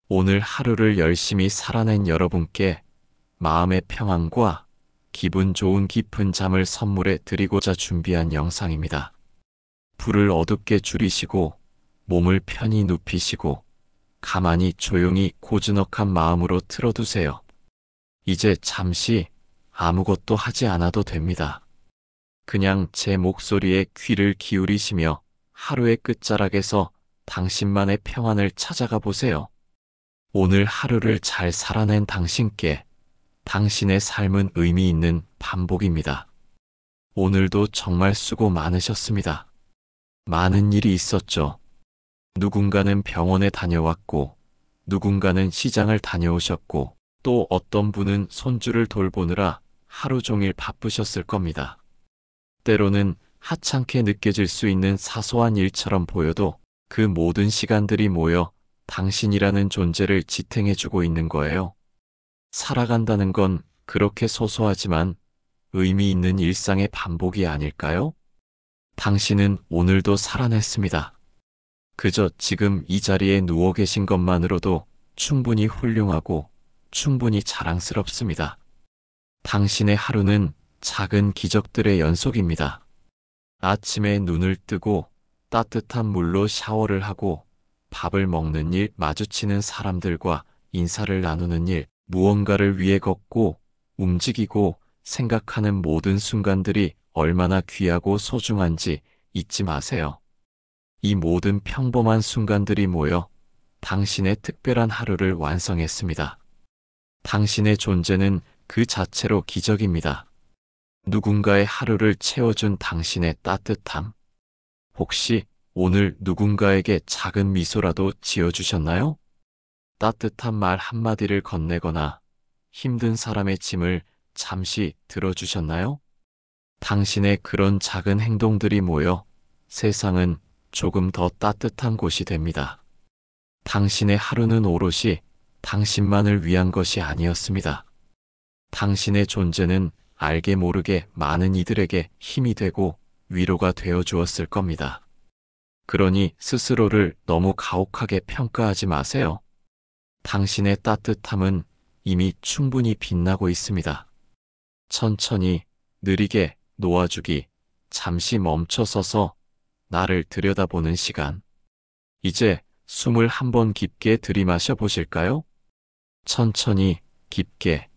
오늘 하루를 열심히 살아낸 여러분께 마음의 평안과 기분 좋은 깊은 잠을 선물해 드리고자 준비한 영상입니다. 불을 어둡게 줄이시고 몸을 편히 눕히시고 가만히 조용히 고즈넉한 마음으로 틀어두세요. 이제 잠시 아무것도 하지 않아도 됩니다. 그냥 제 목소리에 귀를 기울이시며 하루의 끝자락에서 당신만의 평안을 찾아가 보세요. 오늘 하루를 잘 살아낸 당신께 당신의 삶은 의미 있는 반복입니다. 오늘도 정말 수고 많으셨습니다. 많은 일이 있었죠. 누군가는 병원에 다녀왔고, 누군가는 시장을 다녀오셨고, 또 어떤 분은 손주를 돌보느라 하루 종일 바쁘셨을 겁니다. 때로는 하찮게 느껴질 수 있는 사소한 일처럼 보여도 그 모든 시간들이 모여 당신이라는 존재를 지탱해주고 있는 거예요. 살아간다는 건 그렇게 소소하지만 의미 있는 일상의 반복이 아닐까요? 당신은 오늘도 살아냈습니다. 그저 지금 이 자리에 누워 계신 것만으로도 충분히 훌륭하고 충분히 자랑스럽습니다. 당신의 하루는 작은 기적들의 연속입니다. 아침에 눈을 뜨고 따뜻한 물로 샤워를 하고 밥을 먹는 일, 마주치는 사람들과 인사를 나누는 일, 무언가를 위해 걷고 움직이고 생각하는 모든 순간들이 얼마나 귀하고 소중한지 잊지 마세요. 이 모든 평범한 순간들이 모여 당신의 특별한 하루를 완성했습니다. 당신의 존재는 그 자체로 기적입니다. 누군가의 하루를 채워준 당신의 따뜻함. 혹시 오늘 누군가에게 작은 미소라도 지어주셨나요? 따뜻한 말 한마디를 건네거나 힘든 사람의 짐을 잠시 들어주셨나요? 당신의 그런 작은 행동들이 모여 세상은 조금 더 따뜻한 곳이 됩니다. 당신의 하루는 오롯이 당신만을 위한 것이 아니었습니다. 당신의 존재는 알게 모르게 많은 이들에게 힘이 되고 위로가 되어 주었을 겁니다. 그러니 스스로를 너무 가혹하게 평가하지 마세요. 당신의 따뜻함은 이미 충분히 빛나고 있습니다. 천천히, 느리게 놓아주기, 잠시 멈춰서서 나를 들여다보는 시간. 이제 숨을 한번 깊게 들이마셔 보실까요? 천천히, 깊게,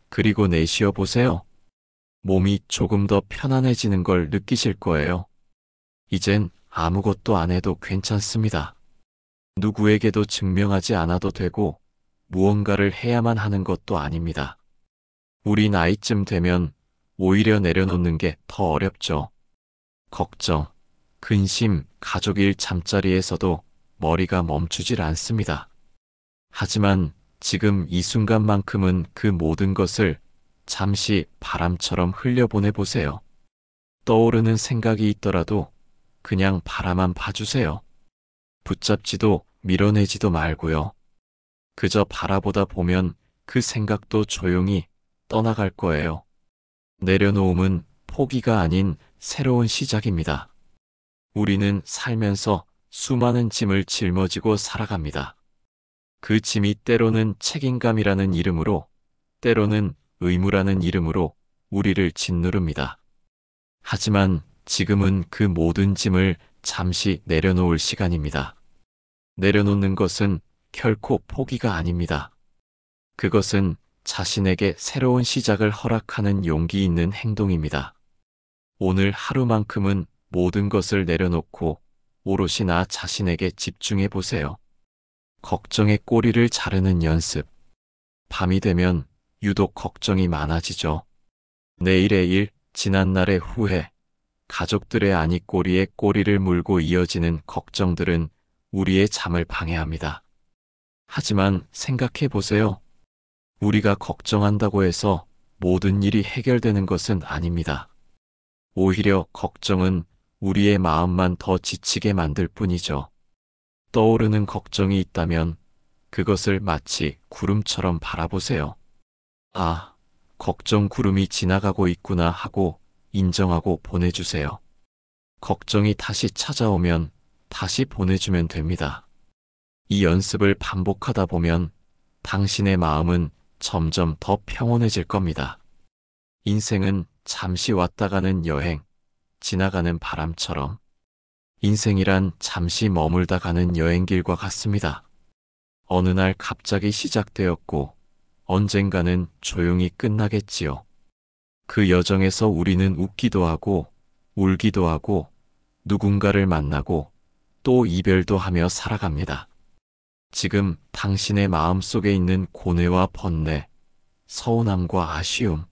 그리고 내쉬어 보세요. 몸이 조금 더 편안해지는 걸 느끼실 거예요. 이젠 아무것도 안 해도 괜찮습니다. 누구에게도 증명하지 않아도 되고 무언가를 해야만 하는 것도 아닙니다. 우리 나이쯤 되면 오히려 내려놓는 게 더 어렵죠. 걱정, 근심, 가족 일 잠자리에서도 머리가 멈추질 않습니다. 하지만 지금 이 순간만큼은 그 모든 것을 잠시 바람처럼 흘려보내보세요. 떠오르는 생각이 있더라도 그냥 바라만 봐주세요. 붙잡지도 밀어내지도 말고요. 그저 바라보다 보면 그 생각도 조용히 떠나갈 거예요. 내려놓음은 포기가 아닌 새로운 시작입니다. 우리는 살면서 수많은 짐을 짊어지고 살아갑니다. 그 짐이 때로는 책임감이라는 이름으로, 때로는 의무라는 이름으로 우리를 짓누릅니다. 하지만 지금은 그 모든 짐을 잠시 내려놓을 시간입니다. 내려놓는 것은 결코 포기가 아닙니다. 그것은 자신에게 새로운 시작을 허락하는 용기 있는 행동입니다. 오늘 하루만큼은 모든 것을 내려놓고 오롯이 나 자신에게 집중해 보세요. 걱정의 꼬리를 자르는 연습. 밤이 되면 유독 걱정이 많아지죠. 내일의 일, 지난날의 후회, 가족들의 아니꼬리에 꼬리를 물고 이어지는 걱정들은 우리의 잠을 방해합니다. 하지만 생각해 보세요. 우리가 걱정한다고 해서 모든 일이 해결되는 것은 아닙니다. 오히려 걱정은 우리의 마음만 더 지치게 만들 뿐이죠. 떠오르는 걱정이 있다면 그것을 마치 구름처럼 바라보세요. 아, 걱정 구름이 지나가고 있구나 하고 인정하고 보내주세요. 걱정이 다시 찾아오면 다시 보내주면 됩니다. 이 연습을 반복하다 보면 당신의 마음은 점점 더 평온해질 겁니다. 인생은 잠시 왔다 가는 여행, 지나가는 바람처럼 인생이란 잠시 머물다 가는 여행길과 같습니다. 어느 날 갑자기 시작되었고 언젠가는 조용히 끝나겠지요. 그 여정에서 우리는 웃기도 하고 울기도 하고 누군가를 만나고 또 이별도 하며 살아갑니다. 지금 당신의 마음 속에 있는 고뇌와 번뇌, 서운함과 아쉬움,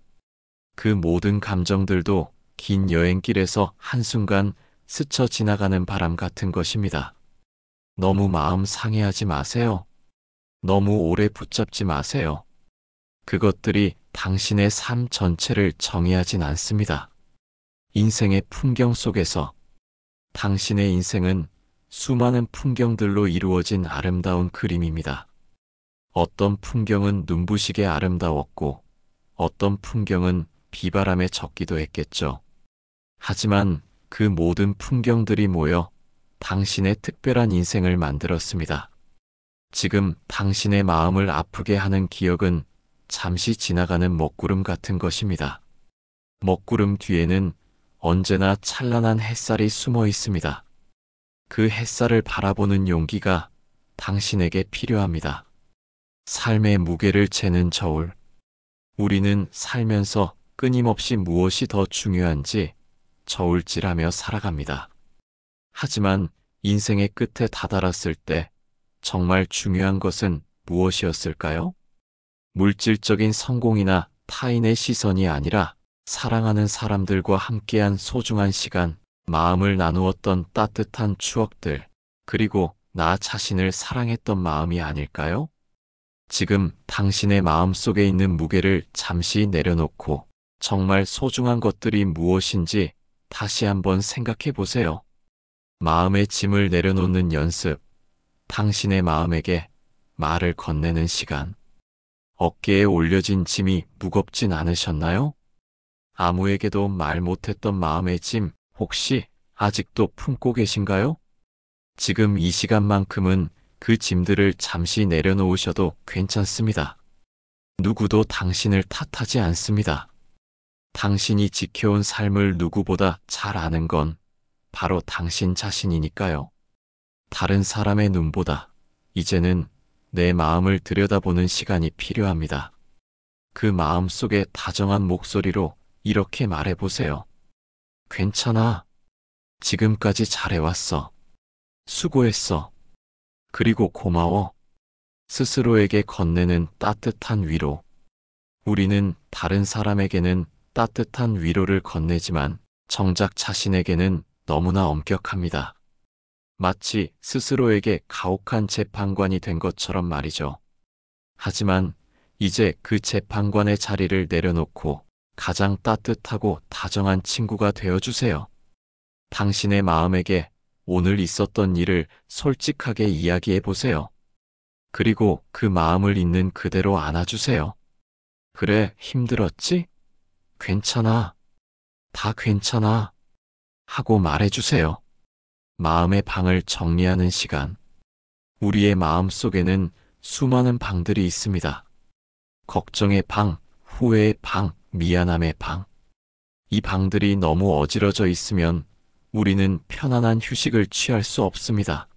그 모든 감정들도 긴 여행길에서 한순간 스쳐 지나가는 바람 같은 것입니다. 너무 마음 상해하지 마세요. 너무 오래 붙잡지 마세요. 그것들이 당신의 삶 전체를 정의하진 않습니다. 인생의 풍경 속에서 당신의 인생은 수많은 풍경들로 이루어진 아름다운 그림입니다. 어떤 풍경은 눈부시게 아름다웠고 어떤 풍경은 비바람에 젖기도 했겠죠. 하지만 그 모든 풍경들이 모여 당신의 특별한 인생을 만들었습니다. 지금 당신의 마음을 아프게 하는 기억은 잠시 지나가는 먹구름 같은 것입니다. 먹구름 뒤에는 언제나 찬란한 햇살이 숨어 있습니다. 그 햇살을 바라보는 용기가 당신에게 필요합니다. 삶의 무게를 재는 저울. 우리는 살면서 끊임없이 무엇이 더 중요한지 저울질하며 살아갑니다. 하지만 인생의 끝에 다다랐을 때 정말 중요한 것은 무엇이었을까요? 물질적인 성공이나 타인의 시선이 아니라 사랑하는 사람들과 함께한 소중한 시간, 마음을 나누었던 따뜻한 추억들, 그리고 나 자신을 사랑했던 마음이 아닐까요? 지금 당신의 마음 속에 있는 무게를 잠시 내려놓고 정말 소중한 것들이 무엇인지 다시 한번 생각해 보세요. 마음의 짐을 내려놓는 연습, 당신의 마음에게 말을 건네는 시간. 어깨에 올려진 짐이 무겁진 않으셨나요? 아무에게도 말 못했던 마음의 짐, 혹시 아직도 품고 계신가요? 지금 이 시간만큼은 그 짐들을 잠시 내려놓으셔도 괜찮습니다. 누구도 당신을 탓하지 않습니다. 당신이 지켜온 삶을 누구보다 잘 아는 건 바로 당신 자신이니까요. 다른 사람의 눈보다 이제는 내 마음을 들여다보는 시간이 필요합니다. 그 마음 속에 다정한 목소리로 이렇게 말해보세요. 괜찮아. 지금까지 잘해왔어. 수고했어. 그리고 고마워. 스스로에게 건네는 따뜻한 위로. 우리는 다른 사람에게는 따뜻한 위로를 건네지만 정작 자신에게는 너무나 엄격합니다. 마치 스스로에게 가혹한 재판관이 된 것처럼 말이죠. 하지만 이제 그 재판관의 자리를 내려놓고 가장 따뜻하고 다정한 친구가 되어주세요. 당신의 마음에게 오늘 있었던 일을 솔직하게 이야기해 보세요. 그리고 그 마음을 있는 그대로 안아주세요. 그래, 힘들었지? 괜찮아. 다 괜찮아. 하고 말해주세요. 마음의 방을 정리하는 시간. 우리의 마음 속에는 수많은 방들이 있습니다. 걱정의 방, 후회의 방, 미안함의 방. 이 방들이 너무 어지러져 있으면 우리는 편안한 휴식을 취할 수 없습니다.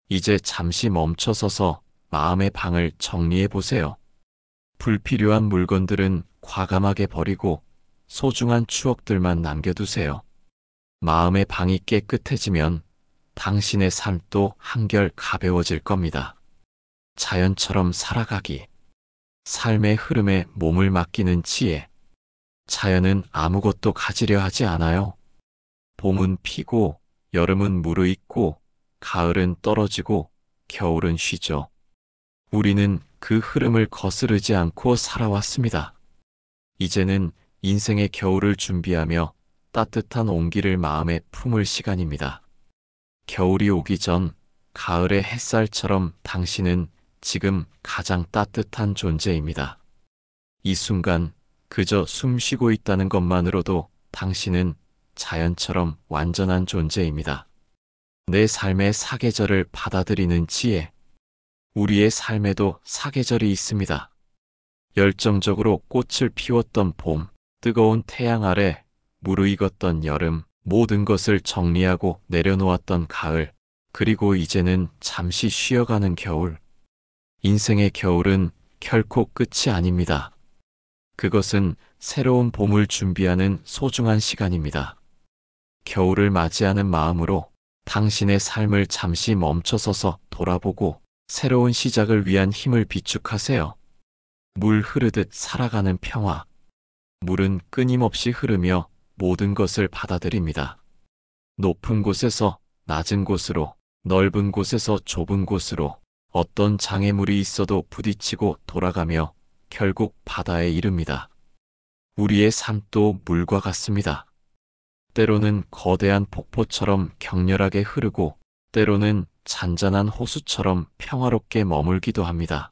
이제 잠시 멈춰서서 마음의 방을 정리해 보세요. 불필요한 물건들은 과감하게 버리고 소중한 추억들만 남겨두세요. 마음의 방이 깨끗해지면 당신의 삶도 한결 가벼워질 겁니다. 자연처럼 살아가기. 삶의 흐름에 몸을 맡기는 지혜. 자연은 아무것도 가지려 하지 않아요. 봄은 피고, 여름은 무르익고, 가을은 떨어지고, 겨울은 쉬죠. 우리는 그 흐름을 거스르지 않고 살아왔습니다. 이제는 인생의 겨울을 준비하며 따뜻한 온기를 마음에 품을 시간입니다. 겨울이 오기 전 가을의 햇살처럼 당신은 지금 가장 따뜻한 존재입니다. 이 순간 그저 숨 쉬고 있다는 것만으로도 당신은 자연처럼 완전한 존재입니다. 내 삶의 사계절을 받아들이는 지혜. 우리의 삶에도 사계절이 있습니다. 열정적으로 꽃을 피웠던 봄, 뜨거운 태양 아래 무르익었던 여름, 모든 것을 정리하고 내려놓았던 가을, 그리고 이제는 잠시 쉬어가는 겨울. 인생의 겨울은 결코 끝이 아닙니다. 그것은 새로운 봄을 준비하는 소중한 시간입니다. 겨울을 맞이하는 마음으로 당신의 삶을 잠시 멈춰서서 돌아보고 새로운 시작을 위한 힘을 비축하세요. 물 흐르듯 살아가는 평화. 물은 끊임없이 흐르며 모든 것을 받아들입니다. 높은 곳에서 낮은 곳으로, 넓은 곳에서 좁은 곳으로, 어떤 장애물이 있어도 부딪히고 돌아가며 결국 바다에 이릅니다. 우리의 삶도 물과 같습니다. 때로는 거대한 폭포처럼 격렬하게 흐르고, 때로는 잔잔한 호수처럼 평화롭게 머물기도 합니다.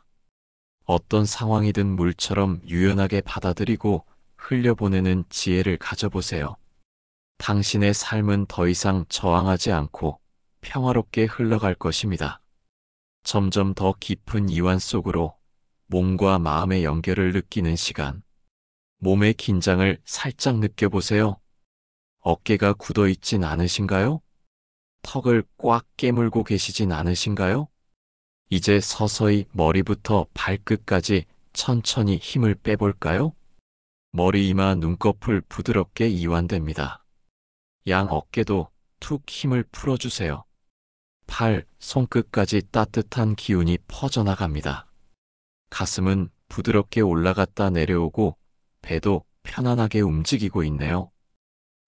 어떤 상황이든 물처럼 유연하게 받아들이고 흘려보내는 지혜를 가져보세요. 당신의 삶은 더 이상 저항하지 않고 평화롭게 흘러갈 것입니다. 점점 더 깊은 이완 속으로 몸과 마음의 연결을 느끼는 시간. 몸의 긴장을 살짝 느껴보세요. 어깨가 굳어 있진 않으신가요? 턱을 꽉 깨물고 계시진 않으신가요? 이제 서서히 머리부터 발끝까지 천천히 힘을 빼볼까요? 머리, 이마, 눈꺼풀 부드럽게 이완됩니다. 양 어깨도 툭 힘을 풀어주세요. 팔, 손끝까지 따뜻한 기운이 퍼져나갑니다. 가슴은 부드럽게 올라갔다 내려오고 배도 편안하게 움직이고 있네요.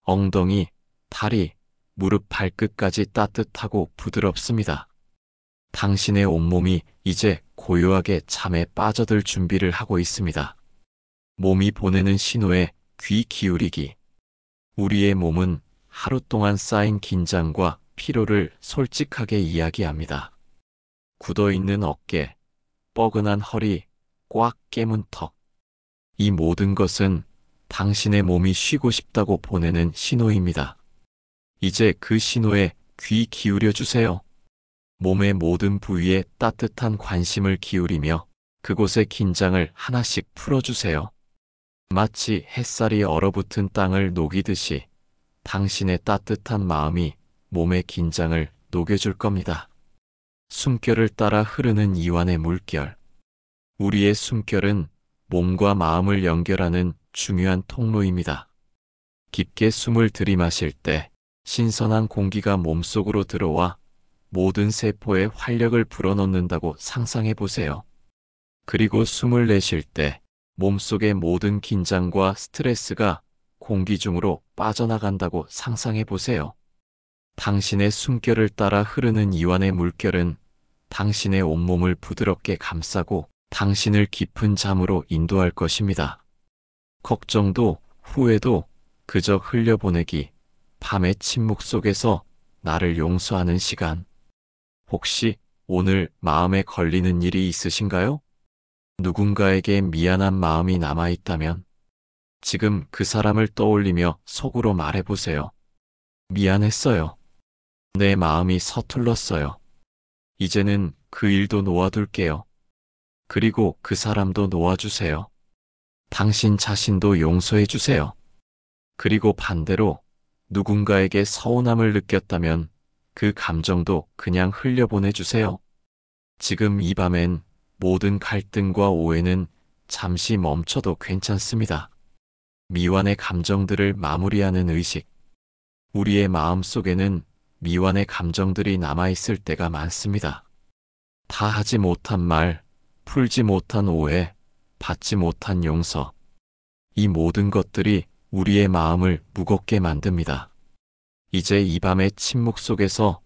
엉덩이, 다리, 무릎, 발끝까지 따뜻하고 부드럽습니다. 당신의 온몸이 이제 고요하게 잠에 빠져들 준비를 하고 있습니다. 몸이 보내는 신호에 귀 기울이기. 우리의 몸은 하루 동안 쌓인 긴장과 피로를 솔직하게 이야기합니다. 굳어있는 어깨, 뻐근한 허리, 꽉 깨문 턱. 이 모든 것은 당신의 몸이 쉬고 싶다고 보내는 신호입니다. 이제 그 신호에 귀 기울여 주세요. 몸의 모든 부위에 따뜻한 관심을 기울이며 그곳의 긴장을 하나씩 풀어주세요. 마치 햇살이 얼어붙은 땅을 녹이듯이 당신의 따뜻한 마음이 몸의 긴장을 녹여줄 겁니다. 숨결을 따라 흐르는 이완의 물결. 우리의 숨결은 몸과 마음을 연결하는 중요한 통로입니다. 깊게 숨을 들이마실 때 신선한 공기가 몸속으로 들어와 모든 세포에 활력을 불어넣는다고 상상해 보세요. 그리고 숨을 내쉴 때 몸속의 모든 긴장과 스트레스가 공기 중으로 빠져나간다고 상상해 보세요. 당신의 숨결을 따라 흐르는 이완의 물결은 당신의 온몸을 부드럽게 감싸고 당신을 깊은 잠으로 인도할 것입니다. 걱정도 후회도 그저 흘려보내기, 밤의 침묵 속에서 나를 용서하는 시간. 혹시 오늘 마음에 걸리는 일이 있으신가요? 누군가에게 미안한 마음이 남아있다면 지금 그 사람을 떠올리며 속으로 말해보세요. 미안했어요. 내 마음이 서툴렀어요. 이제는 그 일도 놓아둘게요. 그리고 그 사람도 놓아주세요. 당신 자신도 용서해주세요. 그리고 반대로 누군가에게 서운함을 느꼈다면 그 감정도 그냥 흘려보내주세요. 지금 이 밤엔 모든 갈등과 오해는 잠시 멈춰도 괜찮습니다. 미완의 감정들을 마무리하는 의식. 우리의 마음 속에는 미완의 감정들이 남아있을 때가 많습니다. 다 하지 못한 말, 풀지 못한 오해, 받지 못한 용서. 이 모든 것들이 우리의 마음을 무겁게 만듭니다. 이제 이 밤의 침묵 속에서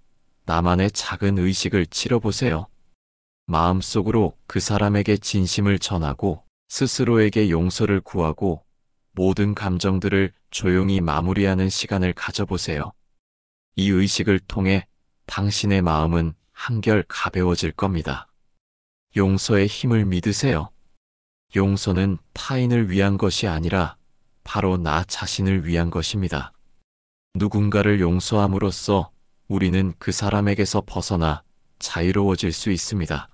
나만의 작은 의식을 치러보세요. 마음속으로 그 사람에게 진심을 전하고 스스로에게 용서를 구하고 모든 감정들을 조용히 마무리하는 시간을 가져보세요. 이 의식을 통해 당신의 마음은 한결 가벼워질 겁니다. 용서의 힘을 믿으세요. 용서는 타인을 위한 것이 아니라 바로 나 자신을 위한 것입니다. 누군가를 용서함으로써 우리는 그 사람에게서 벗어나 자유로워질 수 있습니다.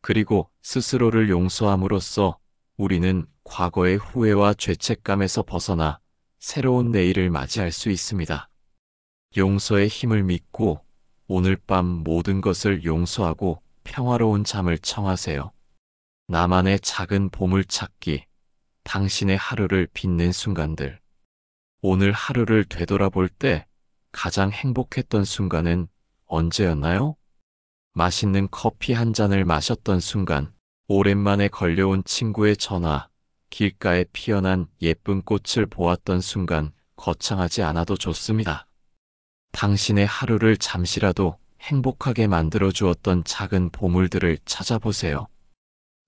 그리고 스스로를 용서함으로써 우리는 과거의 후회와 죄책감에서 벗어나 새로운 내일을 맞이할 수 있습니다. 용서의 힘을 믿고 오늘 밤 모든 것을 용서하고 평화로운 잠을 청하세요. 나만의 작은 보물찾기, 당신의 하루를 빛낸 순간들. 오늘 하루를 되돌아볼 때 가장 행복했던 순간은 언제였나요? 맛있는 커피 한 잔을 마셨던 순간, 오랜만에 걸려온 친구의 전화, 길가에 피어난 예쁜 꽃을 보았던 순간, 거창하지 않아도 좋습니다. 당신의 하루를 잠시라도 행복하게 만들어 주었던 작은 보물들을 찾아보세요.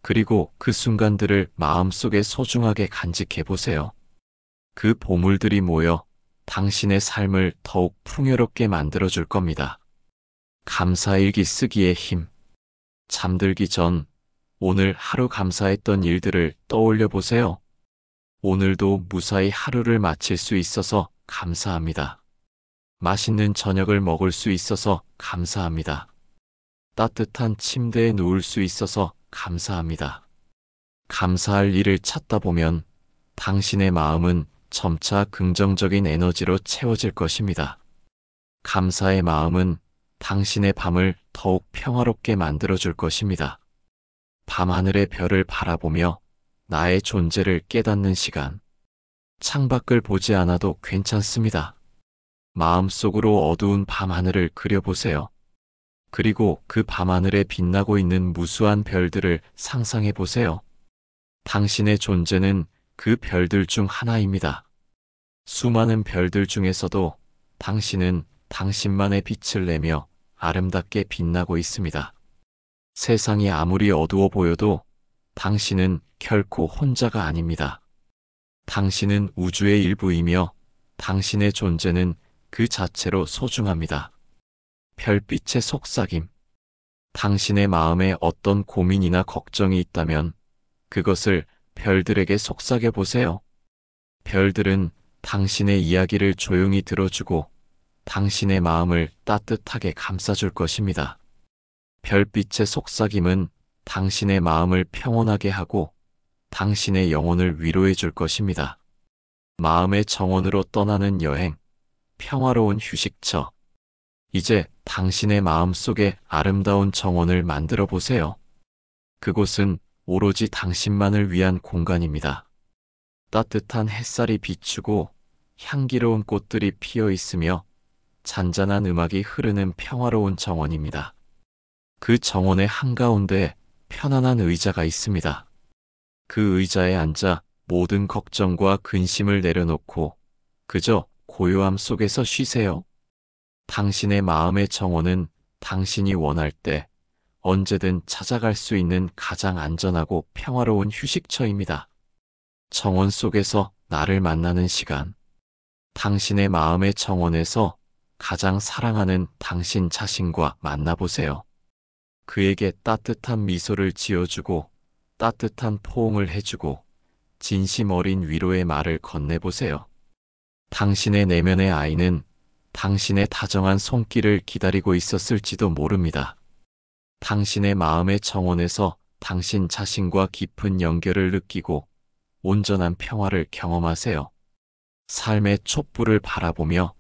그리고 그 순간들을 마음속에 소중하게 간직해 보세요. 그 보물들이 모여 당신의 삶을 더욱 풍요롭게 만들어 줄 겁니다. 감사일기 쓰기의 힘. 잠들기 전 오늘 하루 감사했던 일들을 떠올려 보세요. 오늘도 무사히 하루를 마칠 수 있어서 감사합니다. 맛있는 저녁을 먹을 수 있어서 감사합니다. 따뜻한 침대에 누울 수 있어서 감사합니다. 감사할 일을 찾다 보면 당신의 마음은 점차 긍정적인 에너지로 채워질 것입니다. 감사의 마음은 당신의 밤을 더욱 평화롭게 만들어줄 것입니다. 밤하늘의 별을 바라보며 나의 존재를 깨닫는 시간. 창밖을 보지 않아도 괜찮습니다. 마음속으로 어두운 밤하늘을 그려보세요. 그리고 그 밤하늘에 빛나고 있는 무수한 별들을 상상해 보세요. 당신의 존재는 그 별들 중 하나입니다. 수많은 별들 중에서도 당신은 당신만의 빛을 내며 아름답게 빛나고 있습니다. 세상이 아무리 어두워 보여도 당신은 결코 혼자가 아닙니다. 당신은 우주의 일부이며 당신의 존재는 그 자체로 소중합니다. 별빛의 속삭임. 당신의 마음에 어떤 고민이나 걱정이 있다면 그것을 별들에게 속삭여 보세요. 별들은 당신의 이야기를 조용히 들어주고 당신의 마음을 따뜻하게 감싸줄 것입니다. 별빛의 속삭임은 당신의 마음을 평온하게 하고 당신의 영혼을 위로해 줄 것입니다. 마음의 정원으로 떠나는 여행, 평화로운 휴식처. 이제 당신의 마음 속에 아름다운 정원을 만들어 보세요. 그곳은 오로지 당신만을 위한 공간입니다. 따뜻한 햇살이 비추고 향기로운 꽃들이 피어 있으며 잔잔한 음악이 흐르는 평화로운 정원입니다. 그 정원의 한가운데 편안한 의자가 있습니다. 그 의자에 앉아 모든 걱정과 근심을 내려놓고 그저 고요함 속에서 쉬세요. 당신의 마음의 정원은 당신이 원할 때 언제든 찾아갈 수 있는 가장 안전하고 평화로운 휴식처입니다. 정원 속에서 나를 만나는 시간. 당신의 마음의 정원에서 가장 사랑하는 당신 자신과 만나보세요. 그에게 따뜻한 미소를 지어주고 따뜻한 포옹을 해주고 진심 어린 위로의 말을 건네보세요. 당신의 내면의 아이는 당신의 다정한 손길을 기다리고 있었을지도 모릅니다. 당신의 마음의 정원에서 당신 자신과 깊은 연결을 느끼고 온전한 평화를 경험하세요. 삶의 촛불을 바라보며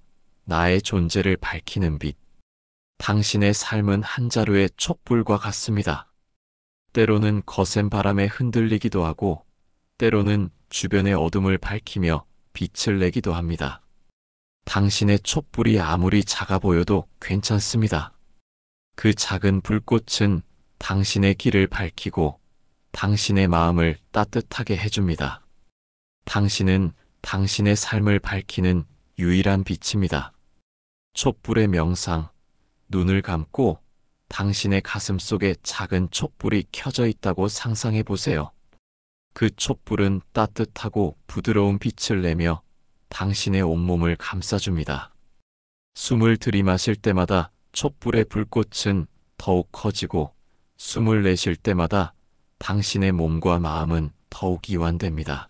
나의 존재를 밝히는 빛. 당신의 삶은 한 자루의 촛불과 같습니다. 때로는 거센 바람에 흔들리기도 하고 때로는 주변의 어둠을 밝히며 빛을 내기도 합니다. 당신의 촛불이 아무리 작아 보여도 괜찮습니다. 그 작은 불꽃은 당신의 길을 밝히고 당신의 마음을 따뜻하게 해줍니다. 당신은 당신의 삶을 밝히는 유일한 빛입니다. 촛불의 명상. 눈을 감고 당신의 가슴 속에 작은 촛불이 켜져 있다고 상상해 보세요. 그 촛불은 따뜻하고 부드러운 빛을 내며 당신의 온몸을 감싸줍니다. 숨을 들이마실 때마다 촛불의 불꽃은 더욱 커지고 숨을 내쉴 때마다 당신의 몸과 마음은 더욱 이완됩니다.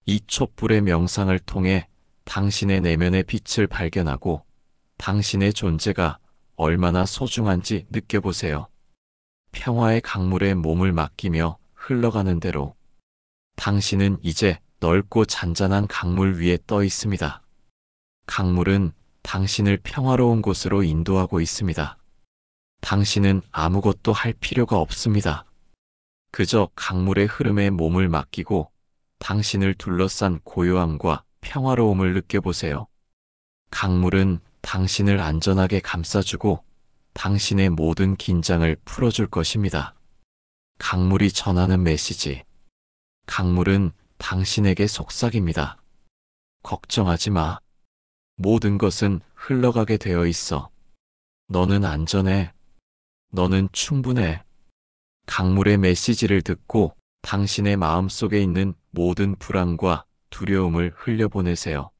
이 촛불의 명상을 통해 당신의 내면의 빛을 발견하고 당신의 존재가 얼마나 소중한지 느껴보세요. 평화의 강물에 몸을 맡기며 흘러가는 대로 당신은 이제 넓고 잔잔한 강물 위에 떠 있습니다. 강물은 당신을 평화로운 곳으로 인도하고 있습니다. 당신은 아무것도 할 필요가 없습니다. 그저 강물의 흐름에 몸을 맡기고 당신을 둘러싼 고요함과 평화로움을 느껴보세요. 강물은 당신을 안전하게 감싸주고 당신의 모든 긴장을 풀어줄 것입니다. 강물이 전하는 메시지. 강물은 당신에게 속삭입니다. 걱정하지 마. 모든 것은 흘러가게 되어 있어. 너는 안전해. 너는 충분해. 강물의 메시지를 듣고 당신의 마음속에 있는 모든 불안과 두려움을 흘려보내세요.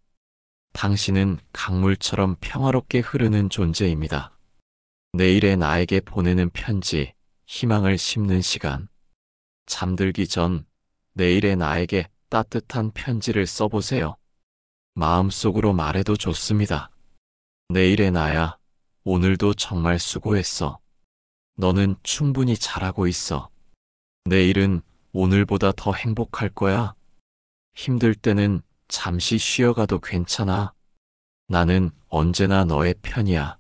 당신은 강물처럼 평화롭게 흐르는 존재입니다. 내일의 나에게 보내는 편지, 희망을 심는 시간. 잠들기 전 내일의 나에게 따뜻한 편지를 써보세요. 마음속으로 말해도 좋습니다. 내일의 나야, 오늘도 정말 수고했어. 너는 충분히 잘하고 있어. 내일은 오늘보다 더 행복할 거야. 힘들 때는 잠시 쉬어가도 괜찮아. 나는 언제나 너의 편이야.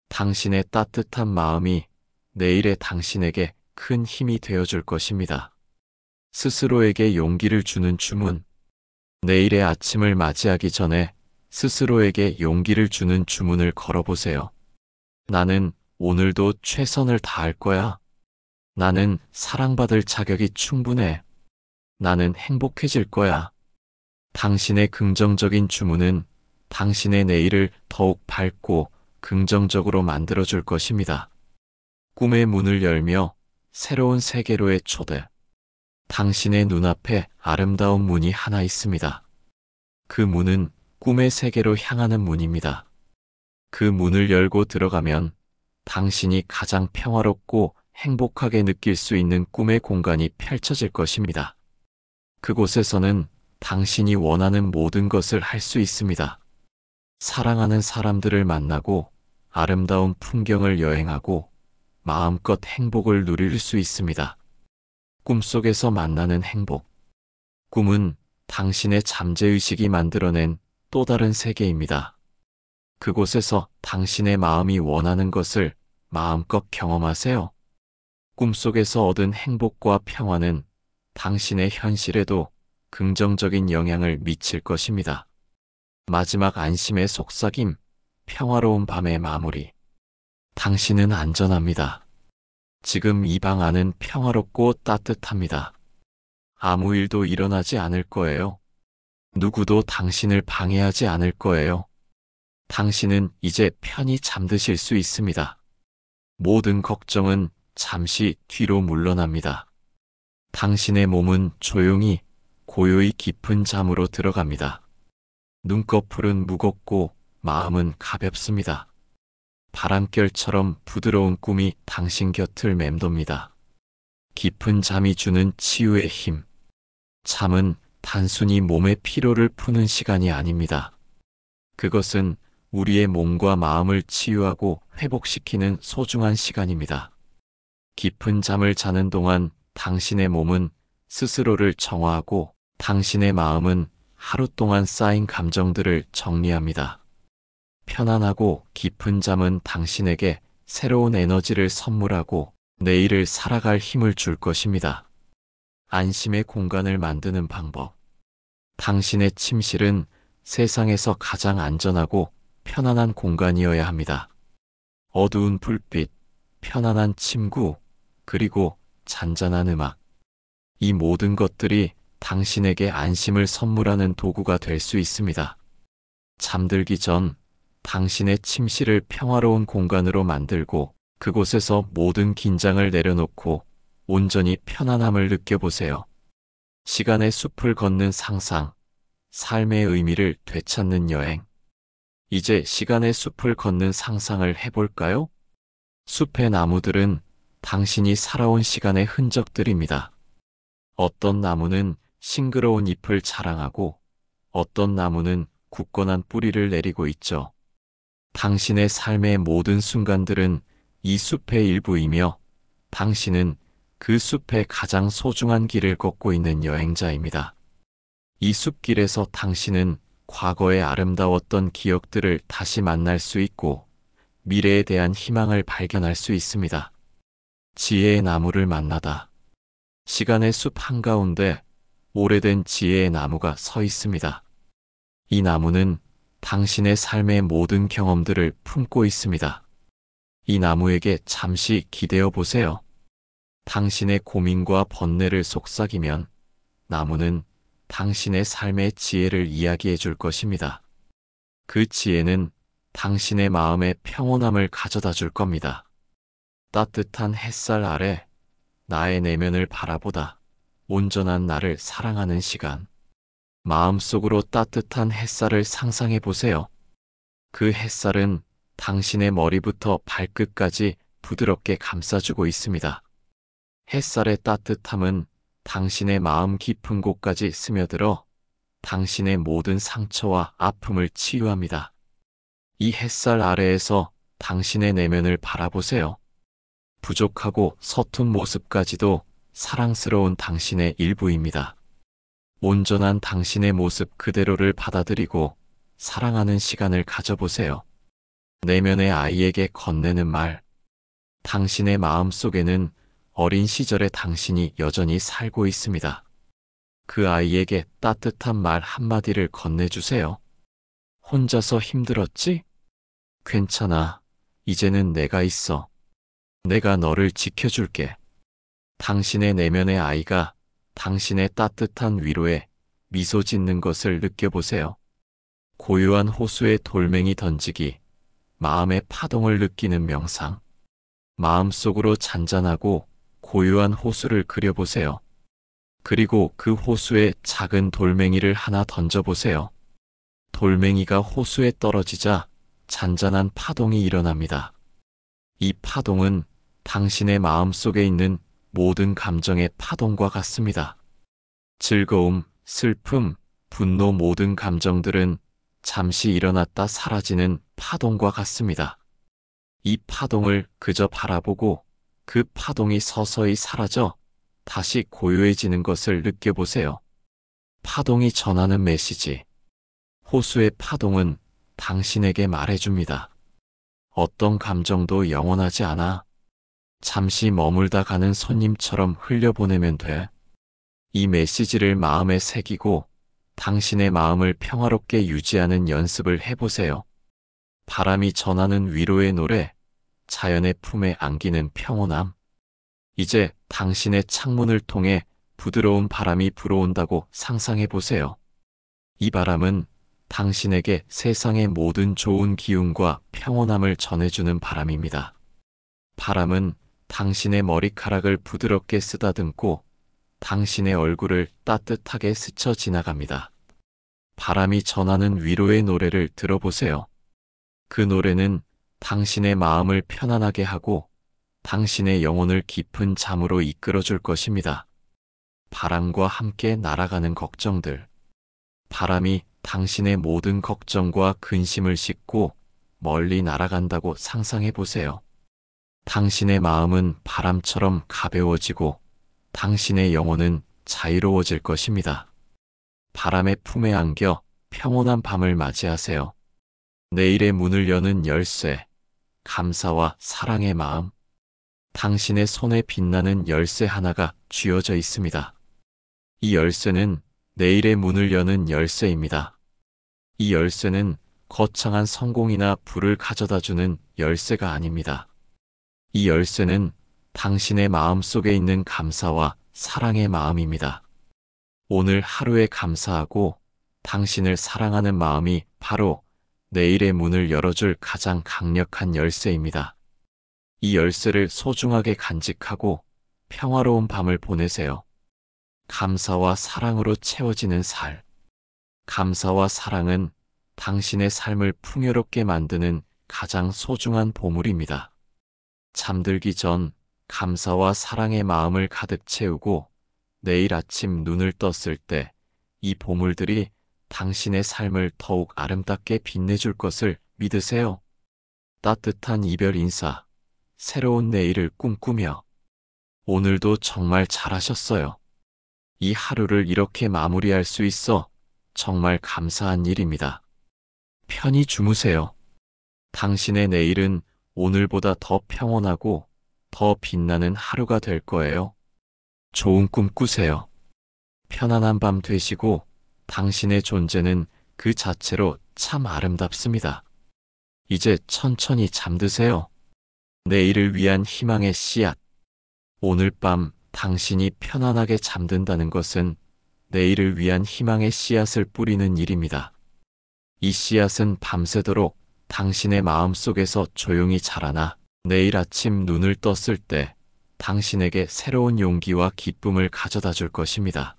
당신의 따뜻한 마음이 내일의 당신에게 큰 힘이 되어줄 것입니다. 스스로에게 용기를 주는 주문. 내일의 아침을 맞이하기 전에 스스로에게 용기를 주는 주문을 걸어보세요. 나는 오늘도 최선을 다할 거야. 나는 사랑받을 자격이 충분해. 나는 행복해질 거야. 당신의 긍정적인 주문은 당신의 내일을 더욱 밝고 긍정적으로 만들어줄 것입니다. 꿈의 문을 열며 새로운 세계로의 초대. 당신의 눈앞에 아름다운 문이 하나 있습니다. 그 문은 꿈의 세계로 향하는 문입니다. 그 문을 열고 들어가면 당신이 가장 평화롭고 행복하게 느낄 수 있는 꿈의 공간이 펼쳐질 것입니다. 그곳에서는 당신이 원하는 모든 것을 할 수 있습니다. 사랑하는 사람들을 만나고 아름다운 풍경을 여행하고 마음껏 행복을 누릴 수 있습니다. 꿈속에서 만나는 행복. 꿈은 당신의 잠재의식이 만들어낸 또 다른 세계입니다. 그곳에서 당신의 마음이 원하는 것을 마음껏 경험하세요. 꿈속에서 얻은 행복과 평화는 당신의 현실에도 긍정적인 영향을 미칠 것입니다. 마지막 안심의 속삭임, 평화로운 밤의 마무리. 당신은 안전합니다. 지금 이 방 안은 평화롭고 따뜻합니다. 아무 일도 일어나지 않을 거예요. 누구도 당신을 방해하지 않을 거예요. 당신은 이제 편히 잠드실 수 있습니다. 모든 걱정은 잠시 뒤로 물러납니다. 당신의 몸은 조용히 고요히 깊은 잠으로 들어갑니다. 눈꺼풀은 무겁고 마음은 가볍습니다. 바람결처럼 부드러운 꿈이 당신 곁을 맴돕니다. 깊은 잠이 주는 치유의 힘. 잠은 단순히 몸의 피로를 푸는 시간이 아닙니다. 그것은 우리의 몸과 마음을 치유하고 회복시키는 소중한 시간입니다. 깊은 잠을 자는 동안 당신의 몸은 스스로를 정화하고 당신의 마음은 하루 동안 쌓인 감정들을 정리합니다. 편안하고 깊은 잠은 당신에게 새로운 에너지를 선물하고 내일을 살아갈 힘을 줄 것입니다. 안심의 공간을 만드는 방법. 당신의 침실은 세상에서 가장 안전하고 편안한 공간이어야 합니다. 어두운 불빛, 편안한 침구, 그리고 잔잔한 음악. 이 모든 것들이 당신에게 안심을 선물하는 도구가 될 수 있습니다. 잠들기 전 당신의 침실을 평화로운 공간으로 만들고 그곳에서 모든 긴장을 내려놓고 온전히 편안함을 느껴보세요. 시간의 숲을 걷는 상상, 삶의 의미를 되찾는 여행. 이제 시간의 숲을 걷는 상상을 해볼까요? 숲의 나무들은 당신이 살아온 시간의 흔적들입니다. 어떤 나무는 싱그러운 잎을 자랑하고 어떤 나무는 굳건한 뿌리를 내리고 있죠. 당신의 삶의 모든 순간들은 이 숲의 일부이며 당신은 그 숲의 가장 소중한 길을 걷고 있는 여행자입니다. 이 숲길에서 당신은 과거의 아름다웠던 기억들을 다시 만날 수 있고 미래에 대한 희망을 발견할 수 있습니다. 지혜의 나무를 만나다. 시간의 숲 한가운데 오래된 지혜의 나무가 서 있습니다. 이 나무는 당신의 삶의 모든 경험들을 품고 있습니다. 이 나무에게 잠시 기대어 보세요. 당신의 고민과 번뇌를 속삭이면 나무는 당신의 삶의 지혜를 이야기해 줄 것입니다. 그 지혜는 당신의 마음에 평온함을 가져다 줄 겁니다. 따뜻한 햇살 아래 나의 내면을 바라보다 온전한 나를 사랑하는 시간. 마음속으로 따뜻한 햇살을 상상해 보세요. 그 햇살은 당신의 머리부터 발끝까지 부드럽게 감싸주고 있습니다. 햇살의 따뜻함은 당신의 마음 깊은 곳까지 스며들어 당신의 모든 상처와 아픔을 치유합니다. 이 햇살 아래에서 당신의 내면을 바라보세요. 부족하고 서툰 모습까지도 사랑스러운 당신의 일부입니다. 온전한 당신의 모습 그대로를 받아들이고 사랑하는 시간을 가져보세요. 내면의 아이에게 건네는 말. 당신의 마음 속에는 어린 시절의 당신이 여전히 살고 있습니다. 그 아이에게 따뜻한 말 한마디를 건네주세요. 혼자서 힘들었지? 괜찮아. 이제는 내가 있어. 내가 너를 지켜줄게. 당신의 내면의 아이가 당신의 따뜻한 위로에 미소 짓는 것을 느껴보세요. 고요한 호수에 돌멩이 던지기, 마음의 파동을 느끼는 명상. 마음속으로 잔잔하고 고요한 호수를 그려보세요. 그리고 그 호수에 작은 돌멩이를 하나 던져보세요. 돌멩이가 호수에 떨어지자 잔잔한 파동이 일어납니다. 이 파동은 당신의 마음 속에 있는 모든 감정의 파동과 같습니다. 즐거움, 슬픔, 분노 모든 감정들은 잠시 일어났다 사라지는 파동과 같습니다. 이 파동을 그저 바라보고 그 파동이 서서히 사라져 다시 고요해지는 것을 느껴보세요. 파동이 전하는 메시지. 호수의 파동은 당신에게 말해줍니다. 어떤 감정도 영원하지 않아. 잠시 머물다 가는 손님처럼 흘려보내면 돼. 이 메시지를 마음에 새기고 당신의 마음을 평화롭게 유지하는 연습을 해보세요. 바람이 전하는 위로의 노래, 자연의 품에 안기는 평온함. 이제 당신의 창문을 통해 부드러운 바람이 불어온다고 상상해보세요. 이 바람은 당신에게 세상의 모든 좋은 기운과 평온함을 전해주는 바람입니다. 바람은 당신의 머리카락을 부드럽게 쓰다듬고 당신의 얼굴을 따뜻하게 스쳐 지나갑니다. 바람이 전하는 위로의 노래를 들어보세요. 그 노래는 당신의 마음을 편안하게 하고 당신의 영혼을 깊은 잠으로 이끌어줄 것입니다. 바람과 함께 날아가는 걱정들. 바람이 당신의 모든 걱정과 근심을 싣고 멀리 날아간다고 상상해 보세요. 당신의 마음은 바람처럼 가벼워지고 당신의 영혼은 자유로워질 것입니다. 바람의 품에 안겨 평온한 밤을 맞이하세요. 내일의 문을 여는 열쇠, 감사와 사랑의 마음. 당신의 손에 빛나는 열쇠 하나가 쥐어져 있습니다. 이 열쇠는 내일의 문을 여는 열쇠입니다. 이 열쇠는 거창한 성공이나 부를 가져다주는 열쇠가 아닙니다. 이 열쇠는 당신의 마음 속에 있는 감사와 사랑의 마음입니다. 오늘 하루에 감사하고 당신을 사랑하는 마음이 바로 내일의 문을 열어줄 가장 강력한 열쇠입니다. 이 열쇠를 소중하게 간직하고 평화로운 밤을 보내세요. 감사와 사랑으로 채워지는 살. 감사와 사랑은 당신의 삶을 풍요롭게 만드는 가장 소중한 보물입니다. 잠들기 전 감사와 사랑의 마음을 가득 채우고 내일 아침 눈을 떴을 때 이 보물들이 당신의 삶을 더욱 아름답게 빛내줄 것을 믿으세요. 따뜻한 이별 인사, 새로운 내일을 꿈꾸며 오늘도 정말 잘하셨어요. 이 하루를 이렇게 마무리할 수 있어 정말 감사한 일입니다. 편히 주무세요. 당신의 내일은 오늘보다 더 평온하고 더 빛나는 하루가 될 거예요. 좋은 꿈 꾸세요. 편안한 밤 되시고 당신의 존재는 그 자체로 참 아름답습니다. 이제 천천히 잠드세요. 내일을 위한 희망의 씨앗. 오늘 밤 당신이 편안하게 잠든다는 것은 내일을 위한 희망의 씨앗을 뿌리는 일입니다. 이 씨앗은 밤새도록 당신의 마음속에서 조용히 자라나 내일 아침 눈을 떴을 때 당신에게 새로운 용기와 기쁨을 가져다 줄 것입니다.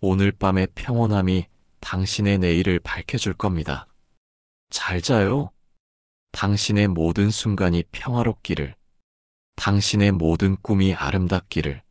오늘 밤의 평온함이 당신의 내일을 밝혀줄 겁니다. 잘 자요. 당신의 모든 순간이 평화롭기를, 당신의 모든 꿈이 아름답기를,